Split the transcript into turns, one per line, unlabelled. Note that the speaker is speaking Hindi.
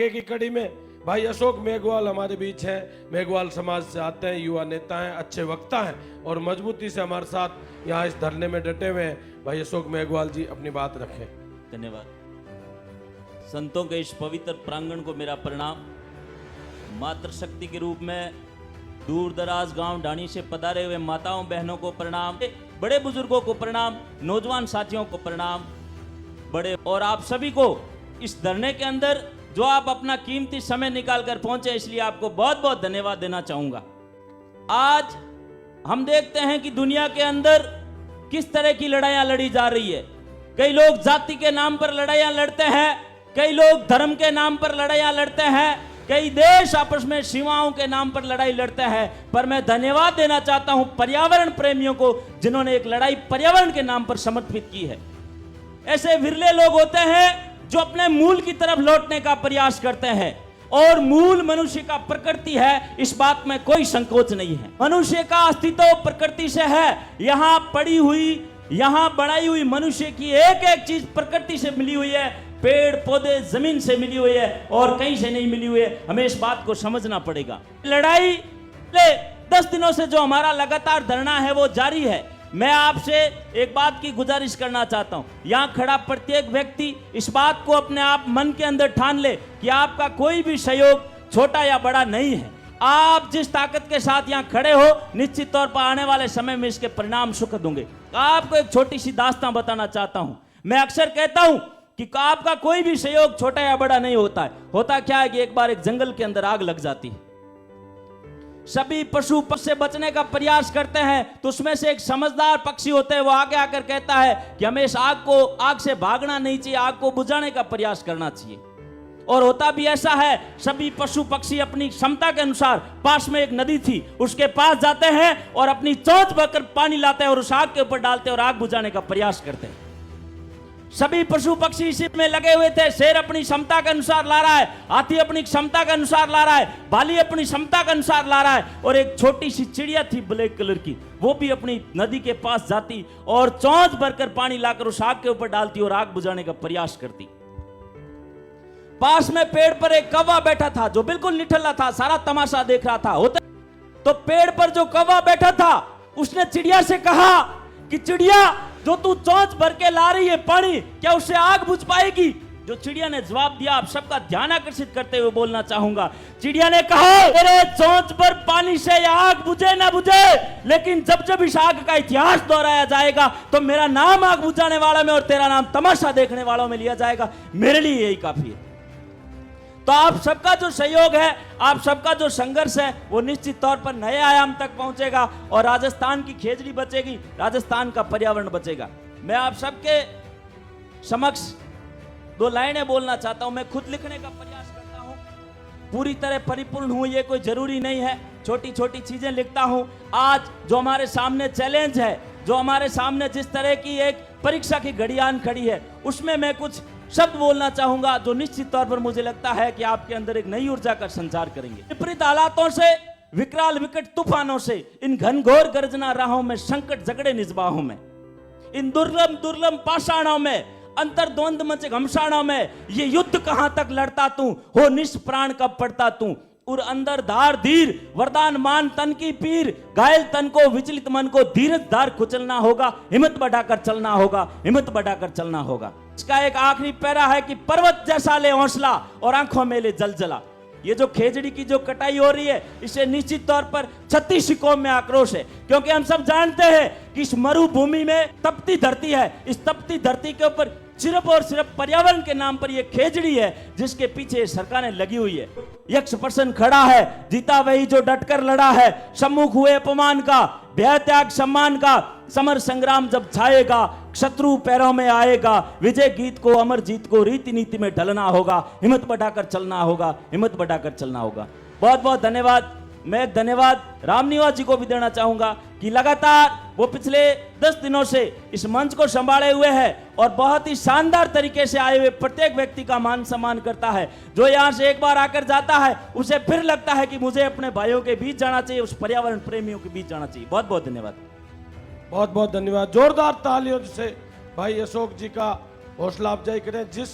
आगे की कड़ी में भाई अशोक मेघवाल हमारे बीच हैं। मेघवाल समाज से आते हैं, युवा नेता हैं, अच्छे वक्ता हैं और मजबूती से हमारे साथ यहाँ इस धरने में डटे हुए हैं। भाई अशोक मेघवाल जी अपनी बात रखें।
धन्यवाद। संतों के इस पवित्र प्रांगण को मेरा प्रणाम। मातृशक्ति के रूप में दूर दराज गांव ढाणी से पधारे हुए माताओं बहनों को प्रणाम, बड़े बुजुर्गों को प्रणाम, नौजवान साथियों को प्रणाम, बड़े और आप सभी को इस धरने के अंदर जो आप अपना कीमती समय निकाल कर पहुंचे, इसलिए आपको बहुत बहुत धन्यवाद देना चाहूंगा। आज हम देखते हैं कि दुनिया के अंदर किस तरह की लड़ाइयां लड़ी जा रही है। कई लोग जाति के नाम पर लड़ाइयां लड़ते हैं, कई लोग धर्म के नाम पर लड़ाइयां लड़ते हैं, कई देश आपस में सीमाओं के नाम पर लड़ाई लड़ते हैं। पर मैं धन्यवाद देना चाहता हूं पर्यावरण प्रेमियों को, जिन्होंने एक लड़ाई पर्यावरण के नाम पर समर्पित की है। ऐसे विरले लोग होते हैं जो अपने मूल की तरफ लौटने का प्रयास करते हैं, और मूल मनुष्य का प्रकृति है, इस बात में कोई संकोच नहीं है। मनुष्य का अस्तित्व प्रकृति से है। यहां पड़ी हुई, यहां बनाई हुई मनुष्य की एक एक चीज प्रकृति से मिली हुई है, पेड़ पौधे जमीन से मिली हुई है और कहीं से नहीं मिली हुई है। हमें इस बात को समझना पड़ेगा। लड़ाई 10 दिनों से जो हमारा लगातार धरना है वो जारी है। मैं आपसे एक बात की गुजारिश करना चाहता हूं, यहां खड़ा प्रत्येक व्यक्ति इस बात को अपने आप मन के अंदर ठान ले कि आपका कोई भी सहयोग छोटा या बड़ा नहीं है। आप जिस ताकत के साथ यहां खड़े हो, निश्चित तौर पर आने वाले समय में इसके परिणाम सुखद होंगे। आपको एक छोटी सी दास्तां बताना चाहता हूं। मैं अक्सर कहता हूं कि आपका कोई भी सहयोग छोटा या बड़ा नहीं होता है। होता क्या है कि एक बार एक जंगल के अंदर आग लग जाती है, सभी पशु पक्षी से बचने का प्रयास करते हैं, तो उसमें से एक समझदार पक्षी होते हैं, वो आगे आकर कहता है कि हमें इस आग से भागना नहीं चाहिए, आग को बुझाने का प्रयास करना चाहिए। और होता भी ऐसा है, सभी पशु पक्षी अपनी क्षमता के अनुसार, पास में एक नदी थी, उसके पास जाते हैं और अपनी चोंच भरकर पानी लाते हैं और उस आग के ऊपर डालते हैं और आग बुझाने का प्रयास करते हैं। सभी पशु पक्षी इसी में लगे हुए थे। शेर अपनी क्षमता के अनुसार ला रहा है, हाथी अपनी क्षमता के अनुसार ला रहा है, भालू अपनी क्षमता के अनुसार ला रहा है, और एक छोटी सी चिड़िया थी ब्लैक कलर की, वो भी अपनी नदी के पास जाती और चोंच भरकर पानी लाकर उस आग के ऊपर डालती और आग बुझाने का प्रयास करती। पास में पेड़ पर एक कौवा बैठा था जो बिल्कुल निठल्ला था, सारा तमाशा देख रहा था। होता तो पेड़ पर जो कौवा बैठा था, उसने चिड़िया से कहा कि चिड़िया, जो तू चोंच भर के ला रही है पानी, क्या उससे आग बुझ पाएगी? जो चिड़िया ने जवाब दिया, आप सबका ध्यान आकर्षित करते हुए बोलना चाहूंगा। चिड़िया ने कहा, अरे चोंच भर पानी से आग बुझे ना बुझे, लेकिन जब जब इस आग का इतिहास दोहराया जाएगा तो मेरा नाम आग बुझाने वाला में और तेरा नाम तमाशा देखने वालों में लिया जाएगा। मेरे लिए यही काफी है। तो आप सबका जो सहयोग है, आप सबका जो संघर्ष है, वो निश्चित तौर पर नए आयाम तक पहुंचेगा और राजस्थान की खेजड़ी बचेगी, राजस्थान का पर्यावरण बचेगा। मैं आप सबके समक्ष 2 लाइनें बोलना चाहता हूं। मैं खुद लिखने का प्रयास करता हूं, पूरी तरह परिपूर्ण हूं ये कोई जरूरी नहीं है, छोटी छोटी चीजें लिखता हूं। आज जो हमारे सामने चैलेंज है, जो हमारे सामने जिस तरह की एक परीक्षा की घड़ियां खड़ी है, उसमें मैं कुछ शब्द बोलना चाहूंगा जो निश्चित तौर पर मुझे लगता है कि आपके अंदर एक नई ऊर्जा का संचार करेंगे। विपरीत हालातों से, विकराल विकट तूफानों से, इन घनघोर गर्जना राहों में, संकट जगड़े निजबाहों में, इन दुर्लभ दुर्लभ पाषाणों में, अंतर्द्वंद मचे घमसाणों में, ये युद्ध कहां तक लड़ता तू, हो निष्प्राण कब पड़ता तू, और अंदर धार धीर, वरदान मान तन की पीर, घायल तन को, विचलित मन को धीरज धार कुचलना होगा, हिम्मत बढ़ाकर चलना होगा, हिम्मत बढ़ाकर चलना होगा। इसका एक आखिरी पैरा है कि पर्वत जैसा ले हौसला और आंखों में ले जलजला। ये जो खेजड़ी की जो कटाई हो रही है, इसे निश्चित तौर पर 36 कौम में आक्रोश है, क्योंकि हम सब जानते हैं कि इस मरुभूमि में तपती धरती है। इस तपती धरती के ऊपर सिर्फ और सिर्फ पर्यावरण के नाम पर यह खेजड़ी है, जिसके पीछे सरकारें लगी हुई है। यक्ष प्रश्न खड़ा है, जीता वही जो डटकर लड़ा है, सम्मुख हुए अपमान का, भय त्याग सम्मान का, समर संग्राम जब छाएगा, शत्रु पैरों में आएगा, विजय गीत को, अमर जीत को, रीति नीति में ढलना होगा, हिम्मत बढ़ाकर चलना होगा, हिम्मत बढ़ाकर चलना होगा। बहुत बहुत धन्यवाद। मैं धन्यवाद रामनिवास जी को भी देना चाहूंगा कि लगातार वो पिछले 10 दिनों से इस मंच को संभाले हुए है और बहुत ही शानदार तरीके से आए हुए प्रत्येक व्यक्ति का मान सम्मान करता है। जो यहाँ से एक बार आकर जाता है, उसे फिर लगता है कि मुझे अपने भाइयों के बीच जाना चाहिए, उस पर्यावरण प्रेमियों के बीच जाना चाहिए। बहुत बहुत धन्यवाद।
बहुत बहुत धन्यवाद। जोरदार तालियों से भाई अशोक जी का हौसला अफजाई करें। जिस